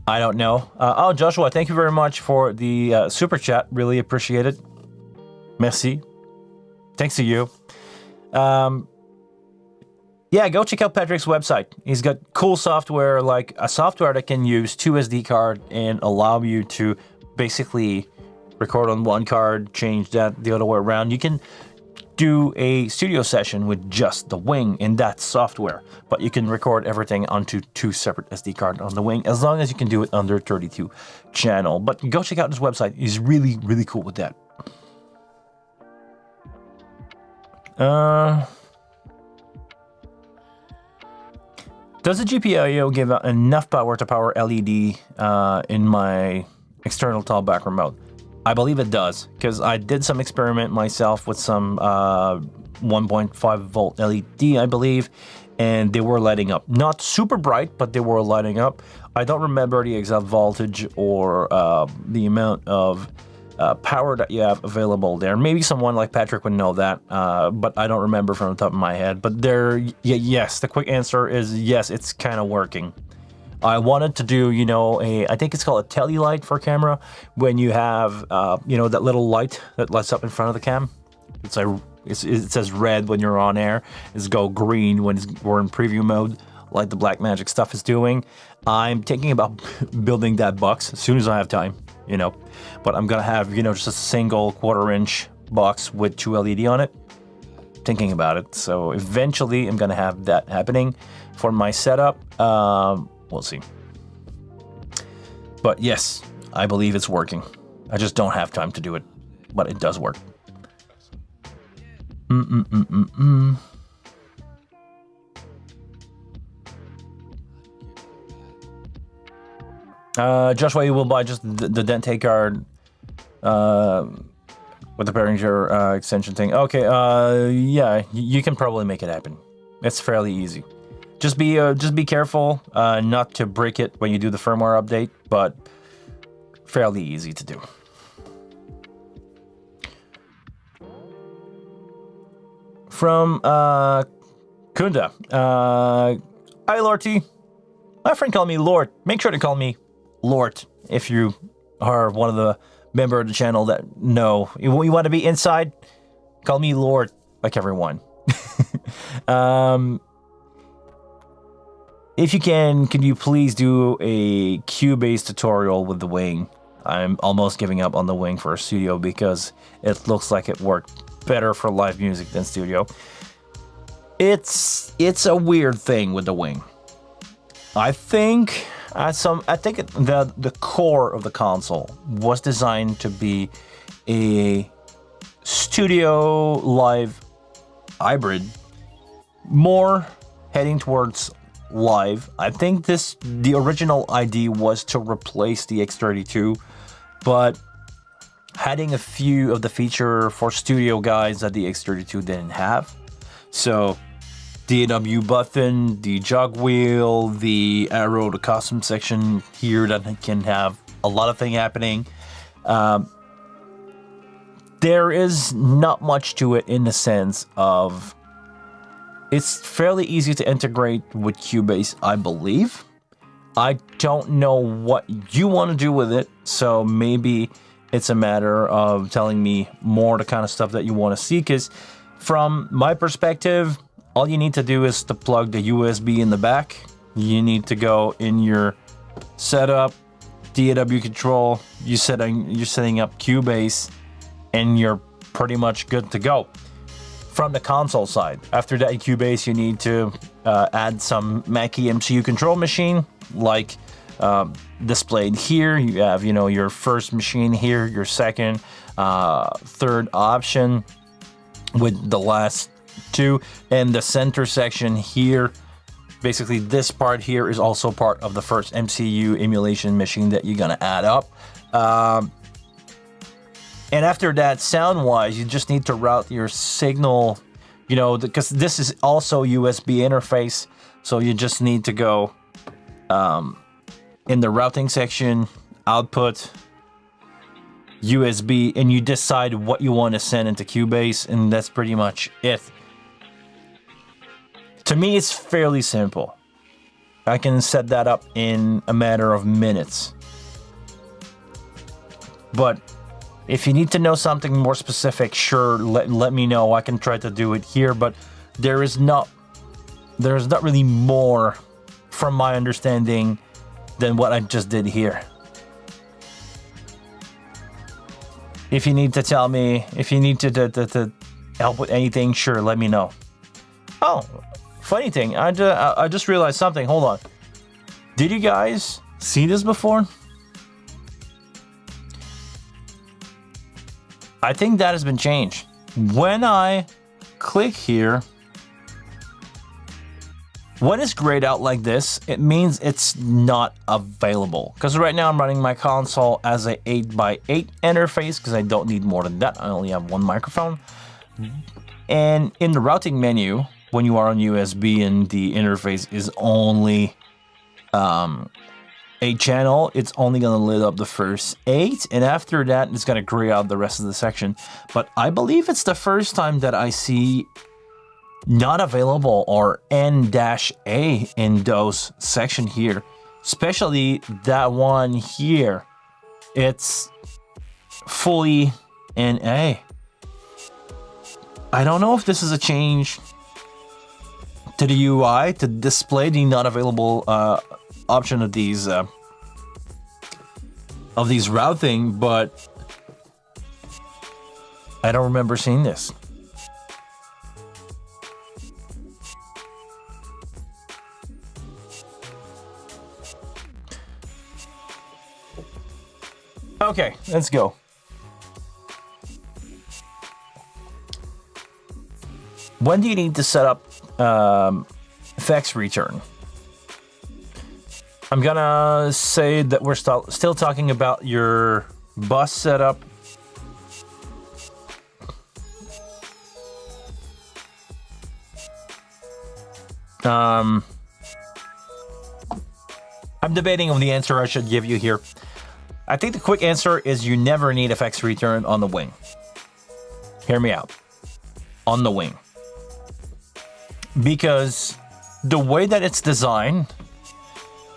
I don't know. Joshua, thank you very much for the super chat. Really appreciate it. Merci. Thanks to you. Yeah, go check out Patrick's website. He's got cool software, like a software that can use 2 SD card and allow you to basically record on one card, change that the other way around. You can do a studio session with just the wing in that software, but you can record everything onto 2 separate SD cards on the wing, as long as you can do it under 32 channel. But go check out his website. He's really, really cool with that. Does the GPIO give out enough power to power LED in my external talkback remote? I believe it does, because I did some experiment myself with some 1.5 volt LED, I believe, and they were lighting up. Not super bright, but they were lighting up. I don't remember the exact voltage or the amount of power that you have available there. Maybe someone like Patrick would know that, but I don't remember from the top of my head. But yes, the quick answer is yes, it's kind of working. I wanted to do, I think it's called a tele light for camera, when you have, that little light that lights up in front of the cam. It says red when you're on air. It's go green when we're in preview mode, like the Blackmagic stuff is doing. I'm thinking about building that box as soon as I have time, But I'm going to have, just a single 1/4 inch box with 2 LED on it. Thinking about it. So eventually I'm going to have that happening for my setup. We'll see. But yes, I believe it's working. I just don't have time to do it, but it does work. Joshua, you will buy just the Dante card with the Behringer extension thing. Okay, yeah, you can probably make it happen. It's fairly easy. Just be careful not to break it when you do the firmware update, but fairly easy to do. From Kunda. Hi, Lorty. My friend called me Lord. Make sure to call me Lord if you are one of the member of the channel that know. You want to be inside? Call me Lord, like everyone. If you can you please do a Cubase tutorial with the wing? I'm almost giving up on the wing for a studio because it looks like it worked better for live music than studio. It's a weird thing with the wing. I think the core of the console was designed to be a studio live hybrid, more heading towards live. I think the original idea was to replace the X32, but adding a few of the feature for studio guys that the X32 didn't have. So the AW button, the jog wheel, the arrow, the custom section here that can have a lot of things happening. There is not much to it in the sense of it's fairly easy to integrate with Cubase, I believe. I don't know what you want to do with it, so maybe it's a matter of telling me more the kind of stuff that you want to see, because from my perspective, all you need to do is to plug the USB in the back. You need to go in your setup, DAW control, you're setting up Cubase, and you're pretty much good to go. From the console side, after that Cubase, you need to add some Mackie MCU control machine, like displayed here. You have, your first machine here, your second, third option with the last two, and the center section here. Basically, this part here is also part of the first MCU emulation machine that you're gonna add up. And after that, sound-wise, you just need to route your signal, because this is also USB interface, so you just need to go in the routing section, output, USB, and you decide what you want to send into Cubase, and that's pretty much it. To me, it's fairly simple. I can set that up in a matter of minutes. But if you need to know something more specific, sure, let me know. I can try to do it here, but there is not there's not really more, from my understanding, than what I just did here. If you need to tell me, if you need to help with anything, sure, let me know. Oh, funny thing, I just realized something. Hold on. Did you guys see this before? I think that has been changed. When I click here, when it's grayed out like this, it means it's not available. Because right now I'm running my console as a 8x8 interface because I don't need more than that. I only have one microphone. And in the routing menu, when you are on USB and the interface is only 8 channel, it's only going to lit up the first 8, and after that it's going to gray out the rest of the section. But I believe it's the first time that I see not available or N-A in those section here, especially that one here. It's fully NA. I don't know if this is a change to the UI to display the not available option of these routing, but I don't remember seeing this. Okay, let's go. When do you need to set up effects return? I'm gonna say that we're still talking about your bus setup. I'm debating on the answer I should give you here. I think the quick answer is you never need effects return on the wing. Hear me out. On the wing. Because the way that it's designed,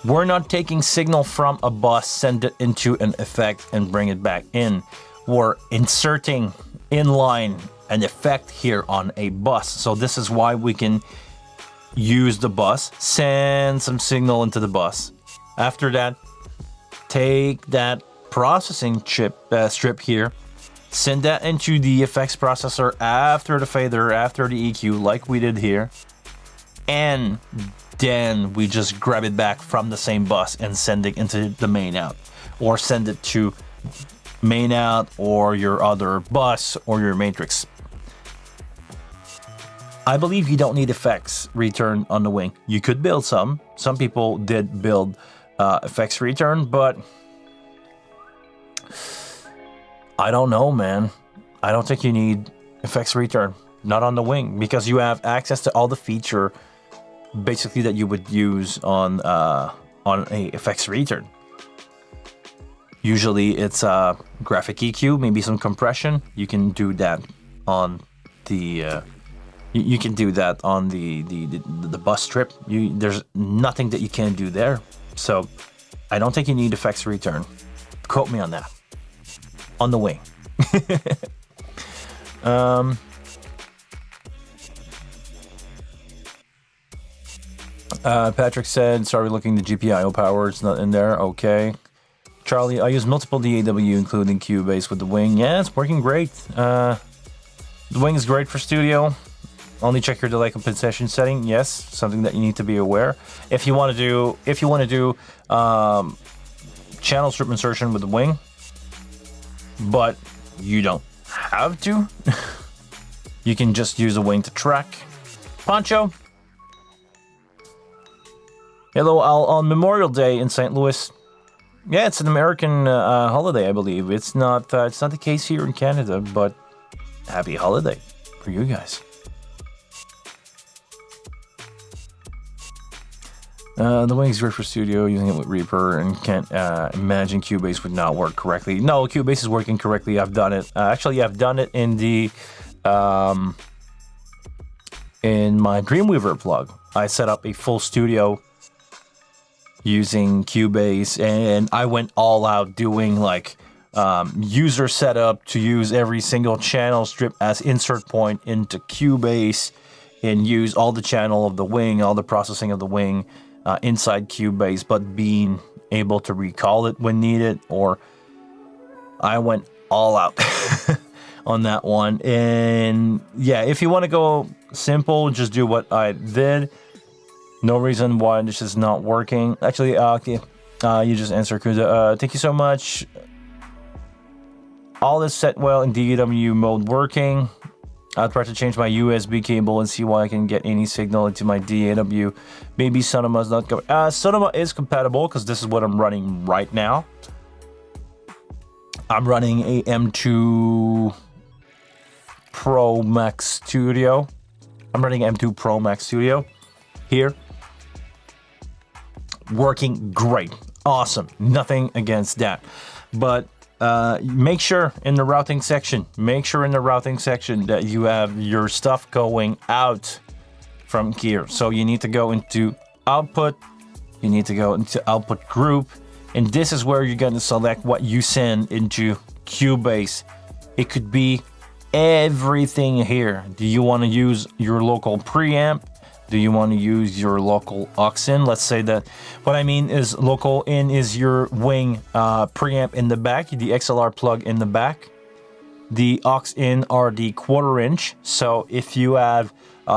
we're not taking signal from a bus, send it into an effect, and bring it back in. We're inserting inline an effect here on a bus. So this is why we can use the bus, send some signal into the bus. After that, take that processing strip here, send that into the effects processor after the fader, after the EQ, like we did here, and then we just grab it back from the same bus and send it into the main out, or send it to main out or your other bus or your matrix. I believe you don't need effects return on the wing. You could build some. Some people did build effects return, but I don't know, man. I don't think you need effects return. Not on the wing, because you have access to all the feature basically that you would use on a effects return. Usually it's graphic EQ, maybe some compression. You can do that on the you can do that on the bus strip. There's nothing that you can't do there. So I don't think you need effects return. Quote me on that. On the wing. Patrick said, sorry, looking the GPIO power, it's not in there. Okay. Charlie, I use multiple DAW, including Cubase with the wing. Yeah, it's working great. The wing is great for studio. Only check your delay compensation setting. Yes, something that you need to be aware. If you want to do channel strip insertion with the wing, but you don't have to, you can just use the wing to track. Poncho. Hello, on Memorial Day in St. Louis. Yeah, it's an American holiday, I believe. It's not the case here in Canada, but happy holiday for you guys. The wing's great for studio, using it with Reaper, and can't imagine Cubase would not work correctly. No, Cubase is working correctly. I've done it. Actually, I've done it in the in my Dreamweaver plug. I set up a full studio using Cubase, and I went all out doing like user setup to use every single channel strip as insert point into Cubase, and use all the channel of the wing, all the processing of the wing inside Cubase, but being able to recall it when needed. Or I went all out on that one. And yeah, if you want to go simple, just do what I did. No reason why this is not working. Actually, okay, you just answered Kuza. Thank you so much. All is set well in DAW mode working. I'll try to change my USB cable and see why I can get any signal into my DAW. Maybe Sonoma is not covered. Sonoma is compatible because this is what I'm running right now. I'm running a M2 Pro Max Studio. I'm running M2 Pro Max Studio here. Working great. Awesome. Nothing against that. But make sure in the routing section, that you have your stuff going out from here. So you need to go into output, you need to go into output group, and this is where you're going to select what you send into Cubase. It could be everything here. Do you want to use your local preamp? Do you want to use your local aux in? Let's say that what I mean is local in is your wing preamp in the back, the XLR plug in the back. The aux in are the 1/4 inch. So if you have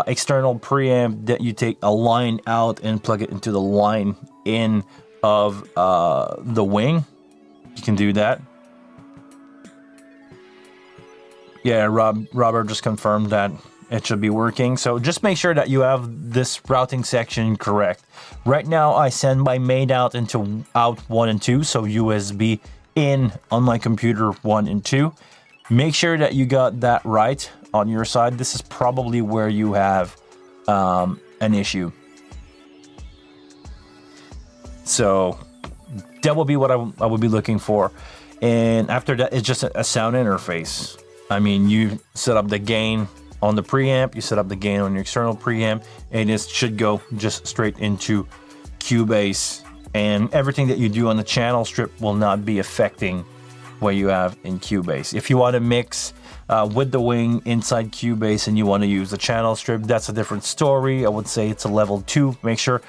external preamp that you take a line out and plug it into the line in of the wing, you can do that. Yeah, Robert just confirmed that it should be working. So just make sure that you have this routing section correct. Right now, I send my main out into out 1 and 2, so USB in on my computer 1 and 2. Make sure that you got that right on your side. This is probably where you have an issue. So that will be what I would be looking for. And after that, it's just a sound interface. I mean, you set up the gain on the preamp, you set up the gain on your external preamp, and it should go just straight into Cubase. And everything that you do on the channel strip will not be affecting what you have in Cubase. If you want to mix with the wing inside Cubase and you want to use the channel strip, that's a different story. I would say it's a level 2. Make sure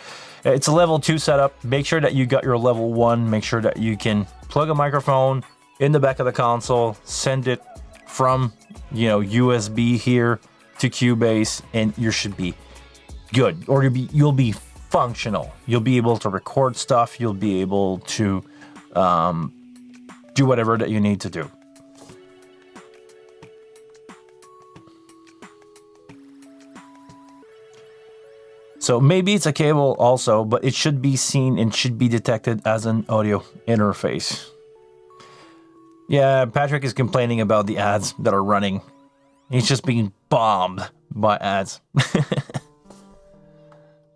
it's a level 2 setup. Make sure that you got your level 1. Make sure that you can plug a microphone in the back of the console, send it from USB here to Cubase, and you should be good, or you'll be functional. You'll be able to record stuff. You'll be able to do whatever that you need to do. So maybe it's a cable also, but it should be seen and should be detected as an audio interface. Yeah, Patrick is complaining about the ads that are running. He's just being bombed by ads.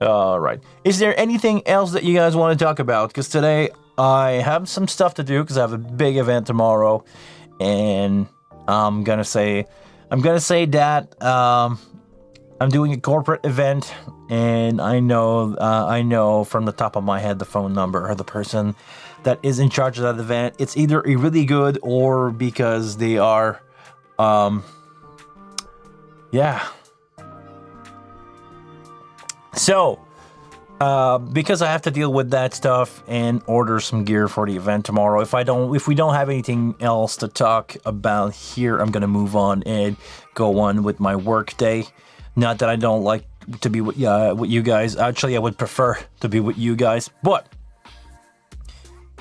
All right. Is there anything else that you guys want to talk about? Because today I have some stuff to do because I have a big event tomorrow, and I'm gonna say that I'm doing a corporate event, and I know from the top of my head the phone number of the person that is in charge of that event. It's either a really good or because they are, yeah. So, because I have to deal with that stuff and order some gear for the event tomorrow. If we don't have anything else to talk about here, I'm gonna move on and go on with my work day. Not that I don't like to be with you guys. Actually, I would prefer to be with you guys, but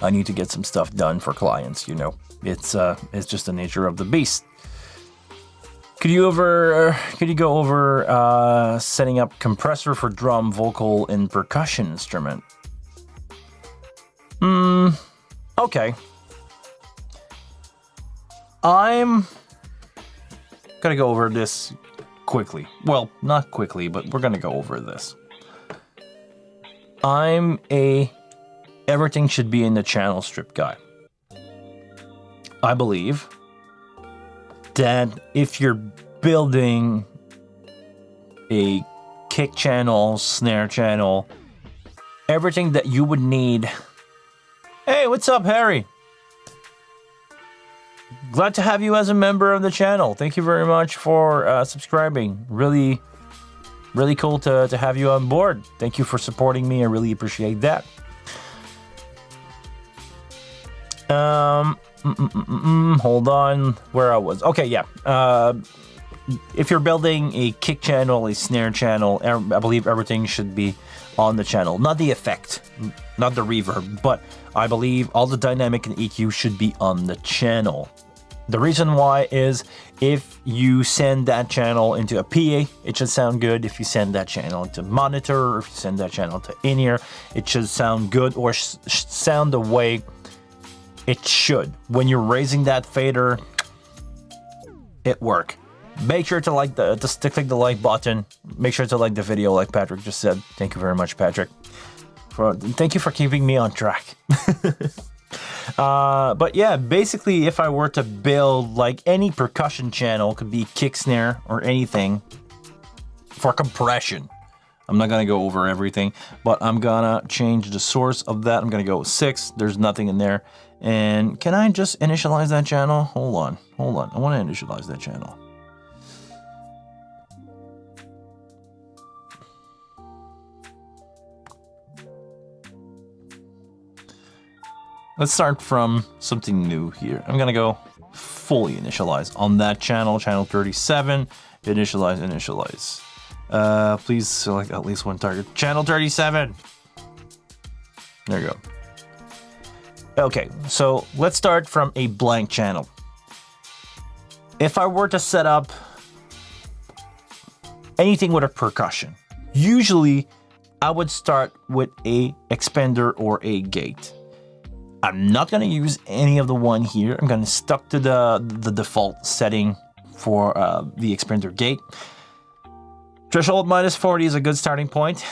I need to get some stuff done for clients. It's just the nature of the beast. Could you go over setting up compressor for drum, vocal, and percussion instrument? Okay. I'm gonna go over this quickly. Well, not quickly, but we're gonna go over this. Everything should be in the channel strip guy. I believe that if you're building a kick channel, snare channel, everything that you would need. Hey, what's up, Harry? Glad to have you as a member of the channel. Thank you very much for subscribing. Really really cool to have you on board. Thank you for supporting me. I really appreciate that. Hold on, where I was. Okay, yeah. If you're building a kick channel, a snare channel, I believe everything should be on the channel. Not the effect, not the reverb, but I believe all the dynamic and EQ should be on the channel. The reason why is if you send that channel into a PA, it should sound good. If you send that channel into monitor, or if you send that channel to in-ear, it should sound good or sound the way it should. When you're raising that fader, it work. Make sure to click the like button. Make sure to like the video, like Patrick just said. Thank you very much, Patrick. Thank you for keeping me on track. But yeah, basically, if I were to build like any percussion channel, could be kick, snare, or anything for compression. I'm not gonna go over everything, but I'm gonna change the source of that. I'm gonna go with 6. There's nothing in there. And can I just initialize that channel? Hold on. I want to initialize that channel. Let's start from something new here. I'm gonna go fully initialize on that channel, channel 37. Initialize. Please select at least one target. Channel 37. There you go. Okay, so let's start from a blank channel. If I were to set up anything with a percussion, usually I would start with a expander or a gate. I'm not going to use any of the one here. I'm going to stuck to the default setting for the expander gate. Threshold -40 is a good starting point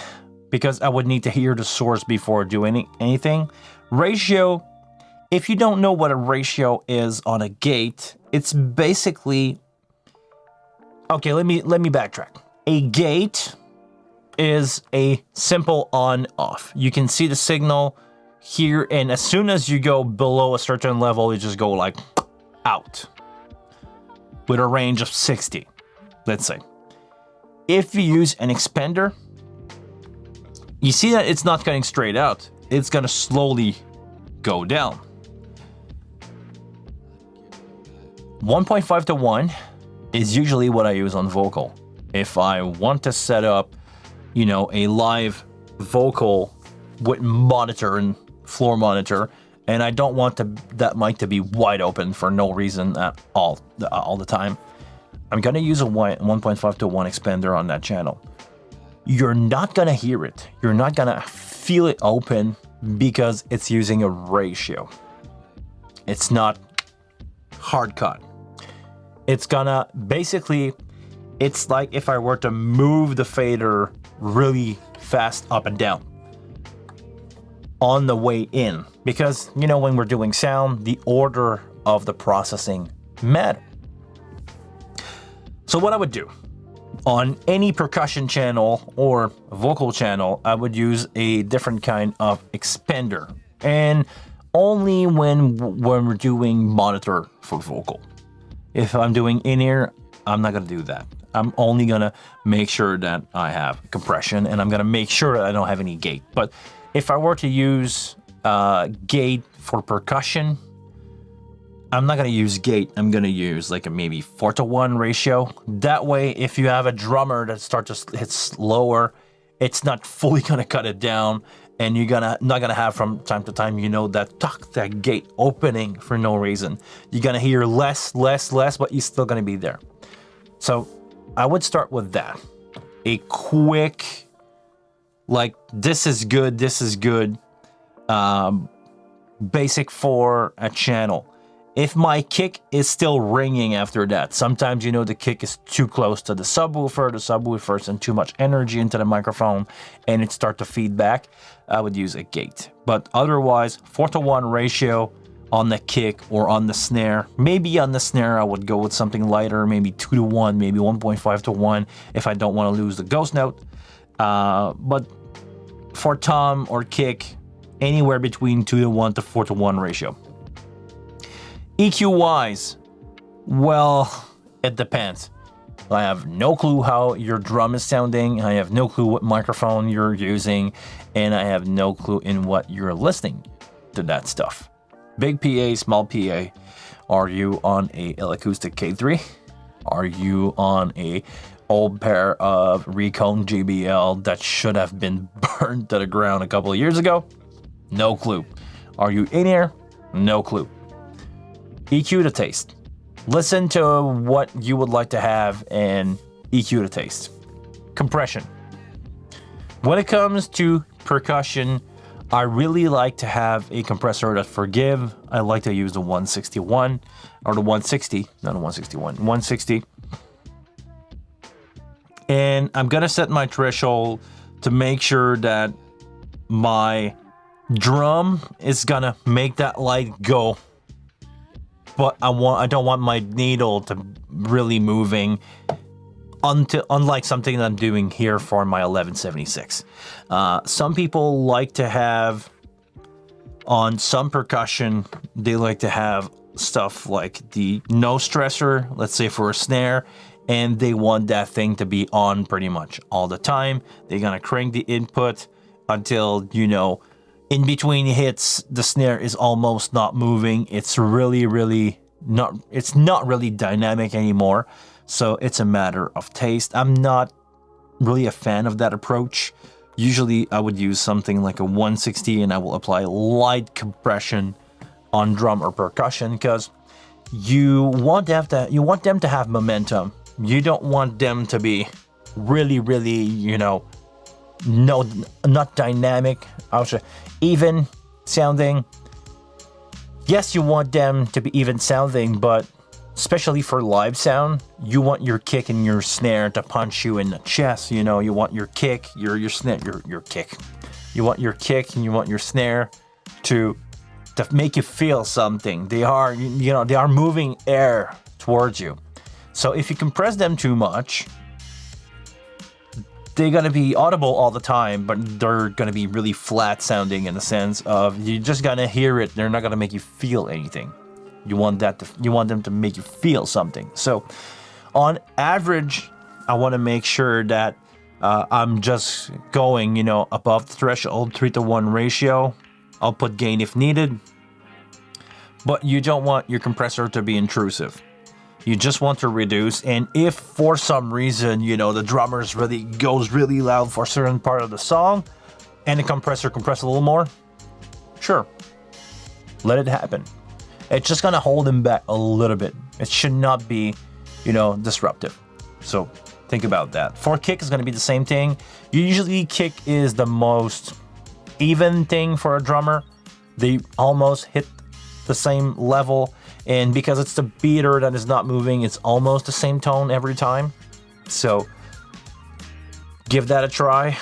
because I would need to hear the source before doing anything. Ratio, if you don't know what a ratio is on a gate, it's basically... Okay, let me backtrack. A gate is a simple on-off. You can see the signal here, and as soon as you go below a certain level, you just go like out with a range of 60, let's say. If you use an expander, you see that it's not going straight out. It's going to slowly go down. 1.5 to 1 is usually what I use on vocal. If I want to set up, you know, a live vocal with monitor and floor monitor, and I don't want that mic to be wide open for no reason at all the time, I'm gonna use a 1.5 to 1 expander on that channel. You're not gonna hear it. You're not gonna feel it open because it's using a ratio. It's not hard cut. It's gonna basically, it's like if I were to move the fader really fast up and down on the way in, because you know, when we're doing sound, the order of the processing matter. So what I would do on any percussion channel or vocal channel, I would use a different kind of expander, and only when we're doing monitor for vocal. If I'm doing in-ear, I'm not gonna do that. I'm only gonna make sure that I have compression, and I'm gonna make sure that I don't have any gate. But if I were to use gate for percussion, I'm not gonna use gate. I'm gonna use like a maybe 4 to 1 ratio. That way, if you have a drummer that starts to hit slower, it's not fully gonna cut it down, and you're not gonna have from time to time, you know, that gate opening for no reason. You're gonna hear less, but you're still gonna be there. So I would start with that. A quick, like, this is good, basic for a channel. If my kick is still ringing after that, sometimes, you know, the kick is too close to the subwoofer sends too much energy into the microphone and it starts to feed back, I would use a gate. But otherwise, 4 to 1 ratio on the kick or on the snare. Maybe on the snare, I would go with something lighter, maybe 2 to 1, maybe 1.5 to 1 if I don't want to lose the ghost note. But for tom or kick, anywhere between 2 to 1 to 4 to 1 ratio. EQ wise, well, it depends. I have no clue how your drum is sounding. I have no clue what microphone you're using, and I have no clue in what you're listening to that stuff. Big PA, small PA. Are you on a L-Acoustic K3? Are you on a old pair of Recone JBL that should have been burned to the ground a couple of years ago? No clue. Are you in-ear? No clue. EQ to taste. Listen to what you would like to have and EQ to taste. Compression. When it comes to percussion, I really like to have a compressor that forgive. I like to use the 161 or the 160, not the 161, 160. And I'm gonna set my threshold to make sure that my drum is gonna make that light go. But I don't want my needle to really moving unlike something that I'm doing here for my 1176. Some people like to have, on some percussion, they like to have stuff like the no stressor, let's say for a snare, and they want that thing to be on pretty much all the time. They're gonna crank the input until, you know, in between hits, the snare is almost not moving. It's really not, it's not really dynamic anymore. So it's a matter of taste. I'm not really a fan of that approach. Usually I would use something like a 160 and I will apply light compression on drum or percussion because you want them to have momentum. You don't want them to be really, you know, not dynamic, even sounding. Yes, you want them to be even sounding, but especially for live sound, you want your kick and your snare to punch you in the chest. You know, you want your kick, your snare, your kick. You want your kick and you want your snare to make you feel something. They are, you know, they are moving air towards you. So if you compress them too much, they're gonna be audible all the time, but they're gonna be really flat sounding in the sense of you're just gonna hear it. They're not gonna make you feel anything. You want them to make you feel something. So, on average, I want to make sure that I'm just going, you know, above the threshold, 3-to-1 ratio. I'll put gain if needed, but you don't want your compressor to be intrusive. You just want to reduce, and if for some reason, you know, the drummers really goes really loud for a certain part of the song, and the compressor compress a little more, sure, let it happen. It's just gonna hold them back a little bit. It should not be, you know, disruptive. So think about that. For kick, is gonna be the same thing. Usually kick is the most even thing for a drummer. They almost hit the same level. And because it's the beater that is not moving, it's almost the same tone every time. So give that a try.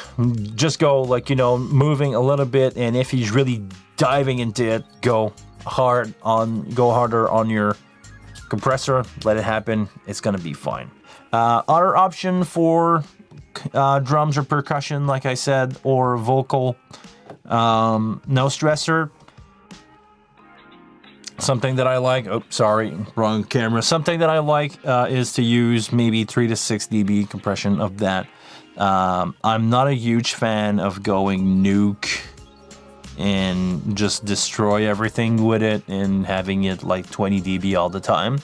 Just go like, you know, moving a little bit. And if he's really diving into it, go harder on your compressor. Let it happen. It's going to be fine. Other option for drums or percussion, like I said, or vocal, no stressor. Something that I like, wrong camera. Something that I like is to use maybe 3 to 6 dB compression of that. I'm not a huge fan of going nuke and just destroy everything with it and having it like 20 dB all the time.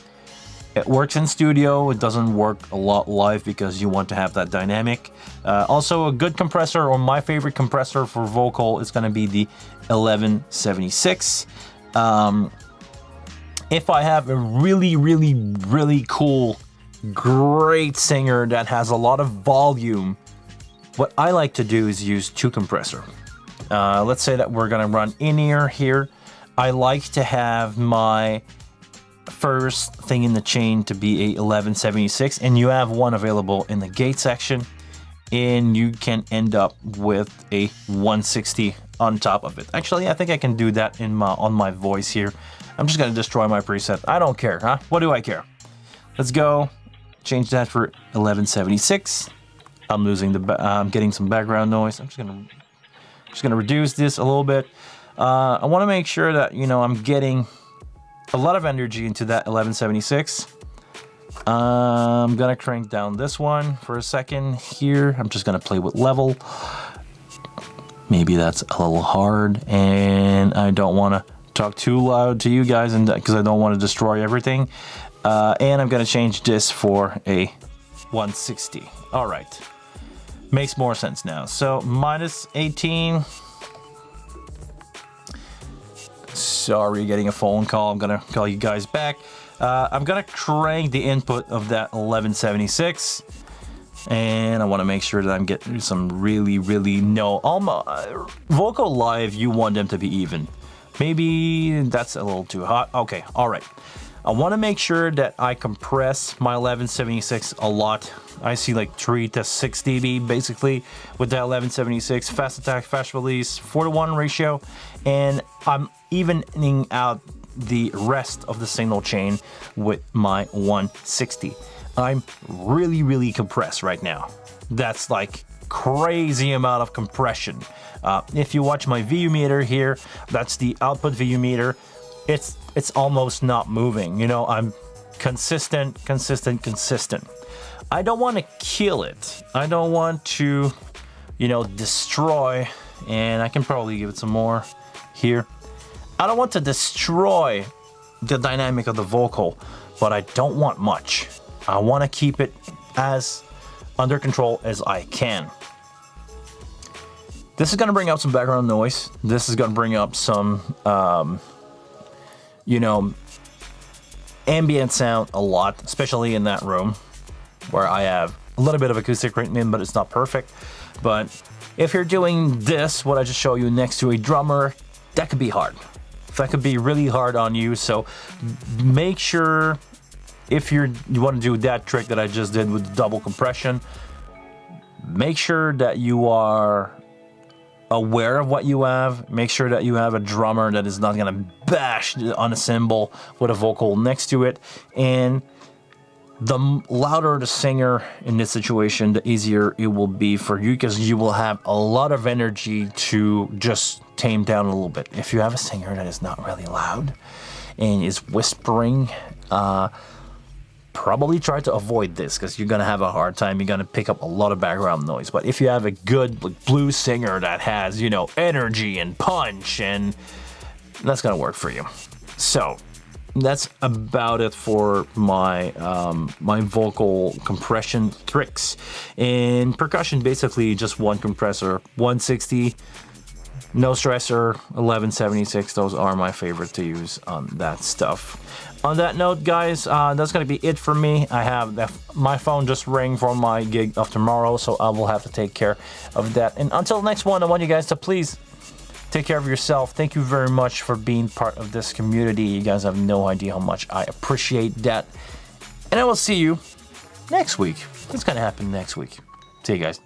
It works in studio. It doesn't work a lot live because you want to have that dynamic. Also, a good compressor, or my favorite compressor for vocal, is going to be the 1176. If I have a really cool, great singer that has a lot of volume, what I like to do is use 2 compressor. Let's say that we're gonna run in-ear here. I like to have my first thing in the chain to be a 1176, and you have one available in the gate section, and you can end up with a 160 on top of it. Actually, I think I can do that on my voice here. I'm just gonna destroy my preset. I don't care, huh? What do I care? Let's go. Change that for 1176. I'm losing I'm getting some background noise. I'm just gonna reduce this a little bit. I want to make sure that, you know, I'm getting a lot of energy into that 1176. I'm gonna crank down this one for a second here. I'm just gonna play with level. Maybe that's a little hard, and I don't want to talk too loud to you guys, and because I don't want to destroy everything. And I'm gonna change this for a 160. All right, makes more sense now. So minus 18. Sorry, getting a phone call. I'm gonna call you guys back. I'm gonna crank the input of that 1176, and I want to make sure that I'm getting some really vocal live. You want them to be even. Maybe that's a little too hot. Okay, all right. I want to make sure that I compress my 1176 a lot. I see like 3 to 6 dB basically with that 1176. Fast attack, fast release, 4:1 ratio, and I'm evening out the rest of the signal chain with my 160. I'm really compressed right now. That's like crazy amount of compression. If you watch my VU meter here, that's the output VU meter. It's almost not moving. You know, I'm consistent. I don't want to kill it. I don't want to, you know, destroy. And I can probably give it some more here. I don't want to destroy the dynamic of the vocal, but I don't want much. I want to keep it as under control as I can. This is going to bring up some background noise. This is going to bring up some, you know, ambient sound a lot, especially in that room where I have a little bit of acoustic treatment, but it's not perfect. But if you're doing this, what I just showed you next to a drummer, that could be hard. That could be really hard on you. So make sure if you want to do that trick that I just did with double compression, make sure that you are aware of what you have. Make sure that you have a drummer that is not going to bash on a cymbal with a vocal next to it. And the louder the singer in this situation, the easier it will be for you, because you will have a lot of energy to just tame down a little bit. If you have a singer that is not really loud and is whispering, probably try to avoid this, because you're gonna have a hard time. You're gonna pick up a lot of background noise. But if you have a good like blues singer that has, you know, energy and punch, and that's gonna work for you. So that's about it for my my vocal compression tricks. In percussion, basically just one compressor, 160, no stressor, 1176. Those are my favorite to use on that stuff. On that note, guys, that's gonna be it for me. I have my phone just rang for my gig of tomorrow, so I will have to take care of that. And until the next one, I want you guys to please take care of yourself. Thank you very much for being part of this community. You guys have no idea how much I appreciate that. And I will see you next week. What's gonna happen next week? See you guys.